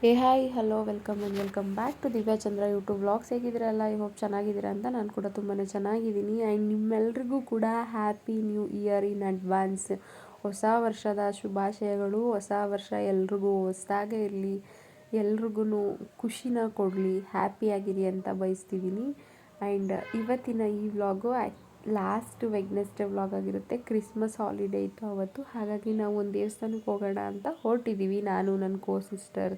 Hi hello welcome back to Divya Chandra YouTube vlogs. ಹೇಗಿದ್ದೀರಲ್ಲ, I hope ಚೆನ್ನಾಗಿದ್ದೀರಾ ಅಂತ. ನಾನು ಕೂಡ ತುಂಬಾ ಚೆನ್ನಾಗಿದ್ದೀನಿ. ಆ್ಯಂಡ್ ನಿಮ್ಮೆಲ್ರಿಗೂ ಕೂಡ happy new year in advance. ಹೊಸ ವರ್ಷದ ಶುಭಾಶಯಗಳು. ಹೊಸ ವರ್ಷ ಎಲ್ರಿಗೂ ಹೊಸದಾಗೇ ಇರಲಿ, ಎಲ್ರಿಗೂ ಖುಷಿನ ಕೊಡಲಿ, ಹ್ಯಾಪಿಯಾಗಿರಿ ಅಂತ ಬಯಸ್ತಿದ್ದೀನಿ. ಆ್ಯಂಡ್ ಇವತ್ತಿನ ಈ ವ್ಲಾಗು ಲಾಸ್ಟ್ ವೆಡ್ನೆಸ್ಡೇ ವ್ಲಾಗ್ ಆಗಿರುತ್ತೆ. ಕ್ರಿಸ್ಮಸ್ ಹಾಲಿಡೇ ಇತ್ತು ಅವತ್ತು. ಹಾಗಾಗಿ ನಾವು ಒಂದು ದೇವಸ್ಥಾನಕ್ಕೆ ಹೋಗೋಣ ಅಂತ ಹೊರಟಿದ್ದೀವಿ. ನಾನು, ನನ್ನ ಸಿಸ್ಟರ್,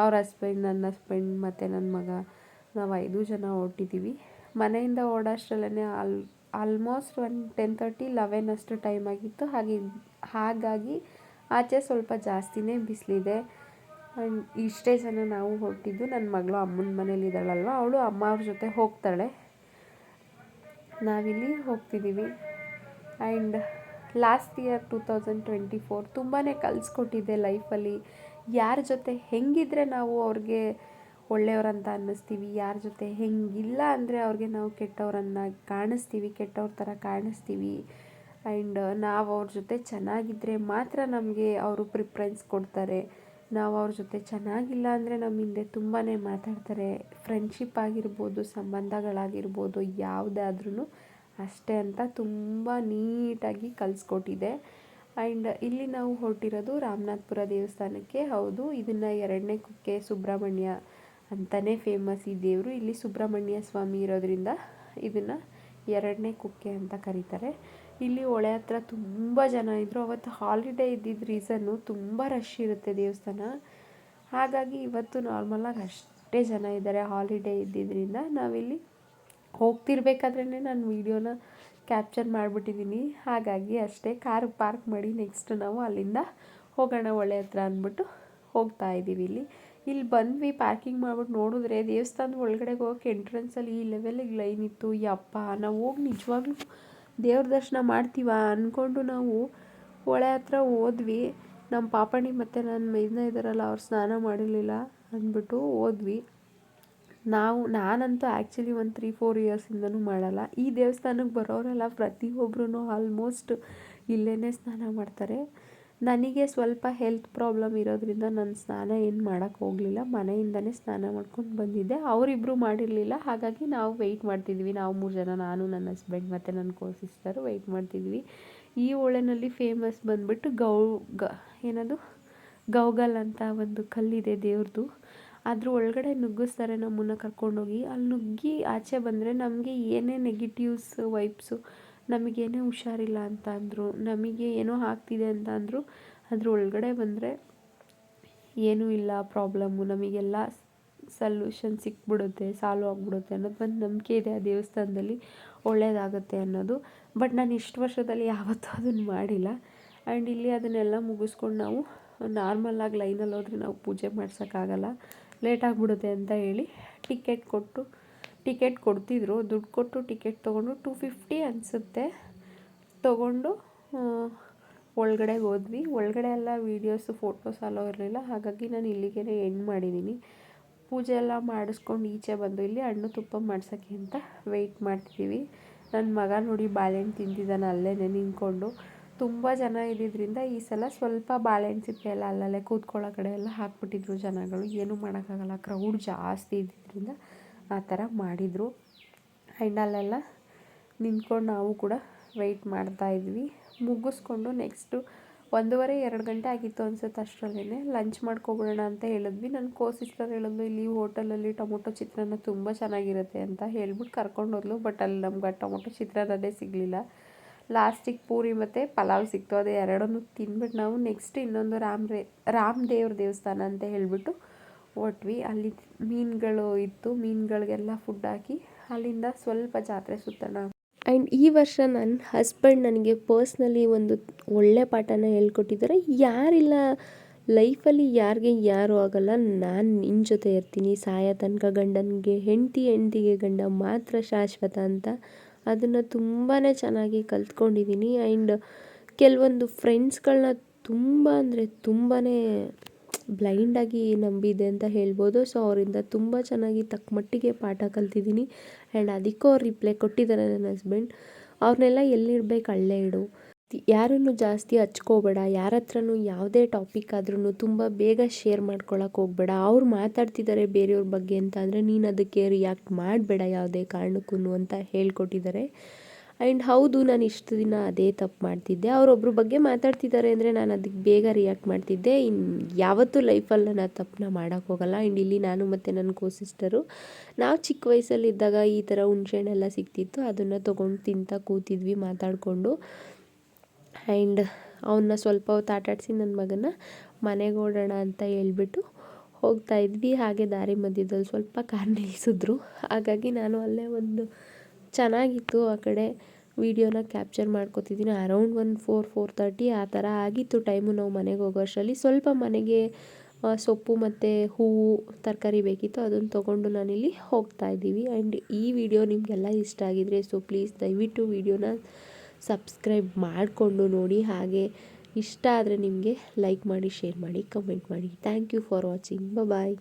ಅವ್ರ ಹಸ್ಬೆಂಡ್, ನನ್ನ ಹಸ್ಬೆಂಡ್ ಮತ್ತು ನನ್ನ ಮಗ, ನಾವು 5 ಜನ ಹೊರಟಿದ್ದೀವಿ. ಮನೆಯಿಂದ ಓಡೋಷ್ಟರಲ್ಲೇ ಆಲ್ಮೋಸ್ಟ್ ಒಂದು 10:30 11 ಅಷ್ಟು ಟೈಮ್ ಆಗಿತ್ತು. ಹಾಗಾಗಿ ಆಚೆ ಸ್ವಲ್ಪ ಜಾಸ್ತಿನೇ ಬಿಸಿಲಿದೆ. ಆ್ಯಂಡ್ ಇಷ್ಟೇ ಜನ ನಾವು ಹೊರಟಿದ್ದು. ನನ್ನ ಮಗಳು ಅಮ್ಮನ ಮನೇಲಿದ್ದಾಳಲ್ವ, ಅವಳು ಅಮ್ಮ ಅವ್ರ ಜೊತೆ ಹೋಗ್ತಾಳೆ. ನಾವಿಲ್ಲಿ ಹೋಗ್ತಿದ್ದೀವಿ. ಆ್ಯಂಡ್ ಲಾಸ್ಟ್ ಇಯರ್ 2024 ತುಂಬಾ ಕಲಿಸ್ಕೊಟ್ಟಿದ್ದೆ ಲೈಫಲ್ಲಿ. ಯಾರ ಜೊತೆ ಹೆಂಗಿದ್ರೆ ನಾವು ಅವ್ರಿಗೆ ಒಳ್ಳೆಯವರಂತ ಅನ್ನಿಸ್ತೀವಿ, ಯಾರ ಜೊತೆ ಹೆಂಗಿಲ್ಲ ಅಂದರೆ ಅವ್ರಿಗೆ ನಾವು ಕೆಟ್ಟವರನ್ನು ಕಾಣಿಸ್ತೀವಿ, ಕೆಟ್ಟವ್ರ ಥರ ಕಾಣಿಸ್ತೀವಿ. ಆ್ಯಂಡ್ ನಾವು ಅವ್ರ ಜೊತೆ ಚೆನ್ನಾಗಿದ್ದರೆ ಮಾತ್ರ ನಮಗೆ ಅವರು ಪ್ರಿಫರೆನ್ಸ್ ಕೊಡ್ತಾರೆ. ನಾವು ಅವ್ರ ಜೊತೆ ಚೆನ್ನಾಗಿಲ್ಲ ಅಂದರೆ ನಮ್ಮ ಹಿಂದೆ ತುಂಬಾ ಮಾತಾಡ್ತಾರೆ. ಫ್ರೆಂಡ್ಶಿಪ್ ಆಗಿರ್ಬೋದು, ಸಂಬಂಧಗಳಾಗಿರ್ಬೋದು, ಯಾವುದಾದ್ರೂ ಅಷ್ಟೇ ಅಂತ ತುಂಬ ನೀಟಾಗಿ ಕಲಿಸ್ಕೊಟ್ಟಿದೆ. ಆ್ಯಂಡ್ ಇಲ್ಲಿ ನಾವು ಹೊರಟಿರೋದು ರಾಮನಾಥಪುರ ದೇವಸ್ಥಾನಕ್ಕೆ. ಹೌದು, ಇದನ್ನು 2ನೇ ಕುಕ್ಕೆ ಸುಬ್ರಹ್ಮಣ್ಯ ಅಂತಲೇ ಫೇಮಸ್ ಈ ದೇವರು. ಇಲ್ಲಿ ಸುಬ್ರಹ್ಮಣ್ಯ ಸ್ವಾಮಿ ಇರೋದ್ರಿಂದ ಇದನ್ನು 2ನೇ ಕುಕ್ಕೆ ಅಂತ ಕರೀತಾರೆ. ಇಲ್ಲಿ ಹೊಳೆ ಹತ್ರ ತುಂಬ ಜನ ಇದ್ದರು. ಅವತ್ತು ಹಾಲಿಡೇ ಇದ್ದಿದ್ದ ರೀಸನ್ನು ತುಂಬ ರಶ್ ಇರುತ್ತೆ ದೇವಸ್ಥಾನ. ಹಾಗಾಗಿ ಇವತ್ತು ನಾರ್ಮಲಾಗಿ ಅಷ್ಟೇ ಜನ ಇದ್ದಾರೆ. ಹಾಲಿಡೇ ಇದ್ದಿದ್ದರಿಂದ ನಾವಿಲ್ಲಿ ಹೋಗ್ತಿರ್ಬೇಕಾದ್ರೇ ನಾನು ವೀಡಿಯೋನ ಕ್ಯಾಪ್ಚರ್ ಮಾಡಿಬಿಟ್ಟಿದ್ದೀನಿ. ಹಾಗಾಗಿ ಅಷ್ಟೇ ಕಾರ್ ಪಾರ್ಕ್ ಮಾಡಿ ನೆಕ್ಸ್ಟ್ ನಾವು ಅಲ್ಲಿಂದ ಹೋಗೋಣ ಹೊಳೆ ಹತ್ರ ಅಂದ್ಬಿಟ್ಟು ಹೋಗ್ತಾ ಇದ್ದೀವಿ. ಇಲ್ಲಿ ಬಂದ್ವಿ, ಪಾರ್ಕಿಂಗ್ ಮಾಡ್ಬಿಟ್ಟು ನೋಡಿದ್ರೆ ದೇವಸ್ಥಾನದ ಒಳಗಡೆಗೆ ಹೋಗೋಕ್ಕೆ ಎಂಟ್ರೆನ್ಸಲ್ಲಿ ಈ ಲೆವೆಲಿಗೆ ಲೈನ್ ಇತ್ತು. ಯಪ್ಪ, ನಾವು ಹೋಗಿ ನಿಜವಾಗ್ಲೂ ದೇವ್ರ ದರ್ಶನ ಮಾಡ್ತೀವ ಅಂದ್ಕೊಂಡು ನಾವು ಹೊಳೆ ಹತ್ರ ಹೋದ್ವಿ. ನಮ್ಮ ಪಾಪಣಿ ಮತ್ತು ನನ್ನ ಮೈದನ ಇದ್ದಾರಲ್ಲ, ಅವ್ರು ಸ್ನಾನ ಮಾಡಿರಲಿಲ್ಲ ಅಂದ್ಬಿಟ್ಟು ಹೋದ್ವಿ. ನಾನಂತೂ ಆ್ಯಕ್ಚುಲಿ ಒಂದು 3-4 ಇಯರ್ಸಿಂದನೂ ಮಾಡಲ್ಲ. ಈ ದೇವಸ್ಥಾನಕ್ಕೆ ಬರೋರೆಲ್ಲ ಪ್ರತಿಯೊಬ್ಬರೂ ಆಲ್ಮೋಸ್ಟ್ ಇಲ್ಲೇ ಸ್ನಾನ ಮಾಡ್ತಾರೆ. ನನಗೆ ಸ್ವಲ್ಪ ಹೆಲ್ತ್ ಪ್ರಾಬ್ಲಮ್ ಇರೋದ್ರಿಂದ ನಾನು ಸ್ನಾನ ಏನು ಮಾಡೋಕ್ಕೆ ಹೋಗಲಿಲ್ಲ, ಮನೆಯಿಂದನೇ ಸ್ನಾನ ಮಾಡ್ಕೊಂಡು ಬಂದಿದ್ದೆ. ಅವರಿಬ್ಬರು ಮಾಡಿರಲಿಲ್ಲ. ಹಾಗಾಗಿ ನಾವು ವೆಯ್ಟ್ ಮಾಡ್ತಿದ್ವಿ. ನಾವು 3 ಜನ, ನಾನು, ನನ್ನ ಹಸ್ಬೆಂಡ್ ಮತ್ತು ನನ್ನ ಸಿಸ್ಟರು ವೆಯ್ಟ್ ಮಾಡ್ತಿದ್ವಿ. ಈ ಹೊಳೆನಲ್ಲಿ ಫೇಮಸ್ ಬಂದುಬಿಟ್ಟು ಏನದು ಗೌಗಲ್ ಅಂತ ಒಂದು ಕಲ್ಲಿದೆ ದೇವ್ರದ್ದು. ಅದ್ರ ಒಳಗಡೆ ನುಗ್ಗಿಸ್ತಾರೆ ನಮ್ಮನ್ನು ಕರ್ಕೊಂಡೋಗಿ. ಅಲ್ಲಿ ನುಗ್ಗಿ ಆಚೆ ಬಂದರೆ ನಮಗೆ ಏನೇ ನೆಗೆಟಿವ್ಸ್ ವೈಬ್ಸು, ನಮಗೇನೇ ಹುಷಾರಿಲ್ಲ ಅಂತ ಅಂದರು, ನಮಗೆ ಏನೋ ಆಗ್ತಿದೆ ಅಂತ ಅಂದರು, ಅದ್ರ ಒಳಗಡೆ ಬಂದರೆ ಏನೂ ಇಲ್ಲ ಪ್ರಾಬ್ಲಮ್ಮು, ನಮಗೆಲ್ಲ ಸಲ್ಯೂಷನ್ ಸಿಕ್ಬಿಡುತ್ತೆ, ಸಾಲ್ವ್ ಆಗಿಬಿಡುತ್ತೆ ಅನ್ನೋದು ಒಂದು ನಂಬಿಕೆ ಇದೆ ಆ ದೇವಸ್ಥಾನದಲ್ಲಿ, ಒಳ್ಳೆಯದಾಗುತ್ತೆ ಅನ್ನೋದು. ಬಟ್ ನಾನು ಇಷ್ಟು ವರ್ಷದಲ್ಲಿ ಯಾವತ್ತೂ ಅದನ್ನು ಮಾಡಿಲ್ಲ. ಆ್ಯಂಡ್ ಇಲ್ಲಿ ಅದನ್ನೆಲ್ಲ ಮುಗಿಸ್ಕೊಂಡು ನಾವು ನಾರ್ಮಲಾಗಿ ಲೈನಲ್ಲಿ ಹೋದರೆ ನಾವು ಪೂಜೆ ಮಾಡ್ಸೋಕ್ಕಾಗಲ್ಲ, ಲೇಟ್ ಆಗಿಬಿಡುತ್ತೆ ಅಂತ ಹೇಳಿ ಟಿಕೆಟ್ ಕೊಡ್ತಿದ್ರು. ದುಡ್ಡು ಕೊಟ್ಟು ಟಿಕೆಟ್ ತೊಗೊಂಡು 250 ಅನಿಸುತ್ತೆ ತೊಗೊಂಡು ಒಳಗಡೆ ಹೋದ್ವಿ. ಒಳಗಡೆ ಎಲ್ಲ ವೀಡಿಯೋಸು ಫೋಟೋಸ್ ಅಲೋ ಇರಲಿಲ್ಲ. ಹಾಗಾಗಿ ನಾನು ಇಲ್ಲಿಗೆ ಎಂಡ್ ಮಾಡಿದ್ದೀನಿ. ಪೂಜೆ ಎಲ್ಲ ಮಾಡಿಸ್ಕೊಂಡು ಈಚೆ ಬಂದು ಇಲ್ಲಿ ಹಣ್ಣು ತುಪ್ಪ ಮಾಡ್ಸೋಕ್ಕೆ ಅಂತ ವೆಯ್ಟ್ ಮಾಡ್ತಿದ್ದೀವಿ. ನನ್ನ ಮಗ ನೋಡಿ ಬಾಳೆಹಣ್ಣು ತಿಂತಿದ್ದಾನೆ ಅಲ್ಲೇ ನಿಂತ್ಕೊಂಡು. ತುಂಬ ಜನ ಇದ್ದಿದ್ದರಿಂದ ಈ ಸಲ ಸ್ವಲ್ಪ ಬಾಳೆಹಣ್ಣು ಸಿಪ್ಪೆ ಎಲ್ಲ ಅಲ್ಲಲ್ಲೇ ಕೂತ್ಕೊಳ್ಳೋ ಕಡೆ ಎಲ್ಲ ಹಾಕ್ಬಿಟ್ಟಿದ್ರು ಜನಗಳು. ಏನೂ ಮಾಡೋಕ್ಕಾಗಲ್ಲ, ಕ್ರೌಡ್ ಜಾಸ್ತಿ ಇದ್ದಿದ್ದರಿಂದ ಆ ಥರ ಮಾಡಿದರು. ಆ್ಯಂಡ್ ಅಲ್ಲೆಲ್ಲ ನಿಂತ್ಕೊಂಡು ನಾವು ಕೂಡ ವೆಯ್ಟ್ ಮಾಡ್ತಾಯಿದ್ವಿ. ಮುಗಿಸ್ಕೊಂಡು ನೆಕ್ಸ್ಟು 1:30-2 ಗಂಟೆ ಆಗಿತ್ತು ಅನಿಸುತ್ತೆ. ಅಷ್ಟರಲ್ಲೇ ಲಂಚ್ ಮಾಡ್ಕೊಬಿಡೋಣ ಅಂತ ಹೇಳಿದ್ವಿ. ನನ್ನ ಸಿಸ್ಟರ್ ಹೇಳಿದ್ಲು, ಇಲ್ಲಿ ಹೋಟೆಲಲ್ಲಿ ಟೊಮೊಟೊ ಚಿತ್ರಾನ್ನ ತುಂಬ ಚೆನ್ನಾಗಿರುತ್ತೆ ಅಂತ ಹೇಳ್ಬಿಟ್ಟು ಕರ್ಕೊಂಡೋದ್ಲು. ಬಟ್ ಅಲ್ಲಿ ನಮ್ಗೆ ಟೊಮೊಟೊ ಚಿತ್ರಾನ್ನದೇ ಸಿಗಲಿಲ್ಲ. ಲಾಸ್ಟಿಗೆ ಪೂರಿ ಮತ್ತು ಪಲಾವ್ ಸಿಕ್ತು. ಅದು ಎರಡನ್ನೂ ತಿಂದ್ಬಿಟ್ಟು ನಾವು ನೆಕ್ಸ್ಟ್ ಇನ್ನೊಂದು ರಾಮದೇವ್ರ ದೇವಸ್ಥಾನ ಅಂತ ಹೇಳಿಬಿಟ್ಟು ಹೊಟ್ವಿ. ಅಲ್ಲಿ ಮೀನುಗಳು ಇತ್ತು, ಮೀನುಗಳಿಗೆಲ್ಲ ಫುಡ್ ಹಾಕಿ ಅಲ್ಲಿಂದ ಸ್ವಲ್ಪ ಜಾತ್ರೆ ಸುತ್ತೋಣ. ಆ್ಯಂಡ್ ಈ ವರ್ಷ ನನ್ನ ಹಸ್ಬೆಂಡ್ ನನಗೆ ಪರ್ಸ್ನಲಿ ಒಂದು ಒಳ್ಳೆ ಪಾಠನ ಹೇಳ್ಕೊಟ್ಟಿದ್ದಾರೆ. ಯಾರಿಲ್ಲ ಲೈಫಲ್ಲಿ, ಯಾರಿಗೆ ಯಾರೂ ಆಗೋಲ್ಲ, ನಾನು ನಿನ್ನ ಜೊತೆ ಇರ್ತೀನಿ ಸಾಯೋ ತನಕ. ಗಂಡನಿಗೆ ಹೆಂಡತಿಗೆ ಗಂಡ ಮಾತ್ರ ಶಾಶ್ವತ ಅಂತ. ಅದನ್ನು ತುಂಬಾ ಚೆನ್ನಾಗಿ ಕಲ್ತ್ಕೊಂಡಿದ್ದೀನಿ. ಆ್ಯಂಡ್ ಕೆಲವೊಂದು ಫ್ರೆಂಡ್ಸ್ಗಳನ್ನ ತುಂಬ ಅಂದರೆ ತುಂಬಾ ಬ್ಲೈಂಡಾಗಿ ನಂಬಿದೆ ಅಂತ ಹೇಳ್ಬೋದು. ಸೊ ಅವರಿಂದ ತುಂಬ ಚೆನ್ನಾಗಿ ತಕ್ಕ ಮಟ್ಟಿಗೆ ಪಾಠ ಕಲ್ತಿದ್ದೀನಿ. ಆ್ಯಂಡ್ ಅದಕ್ಕೂ ಅವ್ರು ರಿಪ್ಲೈ ಕೊಟ್ಟಿದ್ದಾರೆ ನನ್ನ ಹಸ್ಬೆಂಡ್. ಅವ್ರನ್ನೆಲ್ಲ ಎಲ್ಲಿಡ್ಬೇಕು ಅಲ್ಲೇ ಇಡು, ಯಾರನ್ನು ಜಾಸ್ತಿ ಹಚ್ಕೋಬೇಡ, ಯಾರ ಹತ್ರನೂ ಯಾವುದೇ ಟಾಪಿಕ್ ಆದ್ರೂ ತುಂಬ ಬೇಗ ಶೇರ್ ಮಾಡ್ಕೊಳಕ್ಕೆ ಹೋಗಬೇಡ. ಅವ್ರು ಮಾತಾಡ್ತಿದ್ದಾರೆ ಬೇರೆಯವ್ರ ಬಗ್ಗೆ ಅಂತ ಅಂದರೆ ನೀನು ಅದಕ್ಕೆ ರಿಯಾಕ್ಟ್ ಮಾಡಬೇಡ ಯಾವುದೇ ಕಾರಣಕ್ಕೂ ಅಂತ ಹೇಳ್ಕೊಟ್ಟಿದ್ದಾರೆ. ಆ್ಯಂಡ್ ಹೌದು, ನಾನು ಇಷ್ಟು ದಿನ ಅದೇ ತಪ್ಪು ಮಾಡ್ತಿದ್ದೆ. ಅವರೊಬ್ಬರ ಬಗ್ಗೆ ಮಾತಾಡ್ತಿದ್ದಾರೆ ಅಂದರೆ ನಾನು ಅದಕ್ಕೆ ಬೇಗ ರಿಯಾಕ್ಟ್ ಮಾಡ್ತಿದ್ದೆ. ಯಾವತ್ತೂ ಲೈಫಲ್ಲಿ ನಾನು ಆ ತಪ್ಪನ್ನ ಮಾಡೋಕ್ಕೆ ಹೋಗಲ್ಲ. ಆ್ಯಂಡ್ ಇಲ್ಲಿ ನಾನು ಮತ್ತು ನನ್ನ ಸಿಸ್ಟರು ನಾವು ಚಿಕ್ಕ ವಯಸ್ಸಲ್ಲಿದ್ದಾಗ ಈ ಥರ ಹುಣ್ಸೆಹಣ್ಣೆಲ್ಲ ಸಿಗ್ತಿತ್ತು, ಅದನ್ನು ತೊಗೊಂಡು ತಿಂತಾ ಕೂತಿದ್ವಿ ಮಾತಾಡಿಕೊಂಡು. ಆ್ಯಂಡ್ ಅವನ್ನ ಸ್ವಲ್ಪ ಹೊತ್ತು ಆಟಾಡಿಸಿ ನನ್ನ ಮಗನ ಮನೆಗೆ ಓಡೋಣ ಅಂತ ಹೇಳ್ಬಿಟ್ಟು ಹೋಗ್ತಾಯಿದ್ವಿ. ಹಾಗೆ ದಾರಿ ಮಧ್ಯದಲ್ಲಿ ಸ್ವಲ್ಪ ಕಾರ್ ನಿಲ್ಲಿಸಿದ್ರು. ಹಾಗಾಗಿ ನಾನು ಅಲ್ಲೇ ಒಂದು ಚೆನ್ನಾಗಿತ್ತು ಆ ಕಡೆ ವೀಡಿಯೋನ ಕ್ಯಾಪ್ಚರ್ ಮಾಡ್ಕೋತಿದ್ದೀನಿ. ಅರೌಂಡ್ ಒಂದು 4:30 ಆ ಥರ ಆಗಿತ್ತು ಟೈಮು. ನಾವು ಮನೆಗೆ ಹೋಗೋ ಅಷ್ಟರಲ್ಲಿ ಸ್ವಲ್ಪ ಮನೆಗೆ ಸೊಪ್ಪು ಮತ್ತು ಹೂವು ತರಕಾರಿ ಬೇಕಿತ್ತು, ಅದನ್ನು ತೊಗೊಂಡು ನಾನಿಲ್ಲಿ ಹೋಗ್ತಾಯಿದ್ದೀವಿ. ಆ್ಯಂಡ್ ಈ ವಿಡಿಯೋ ನಿಮಗೆಲ್ಲ ಇಷ್ಟ ಆಗಿದರೆ ಪ್ಲೀಸ್ ದಯವಿಟ್ಟು ವಿಡಿಯೋನ ಸಬ್ಸ್ಕ್ರೈಬ್ ಮಾಡಿಕೊಂಡು ನೋಡಿ. ಹಾಗೆ ಇಷ್ಟ ಆದರೆ ನಿಮಗೆ ಲೈಕ್ ಮಾಡಿ, ಶೇರ್ ಮಾಡಿ, ಕಮೆಂಟ್ ಮಾಡಿ. Thank you for watching. Bye.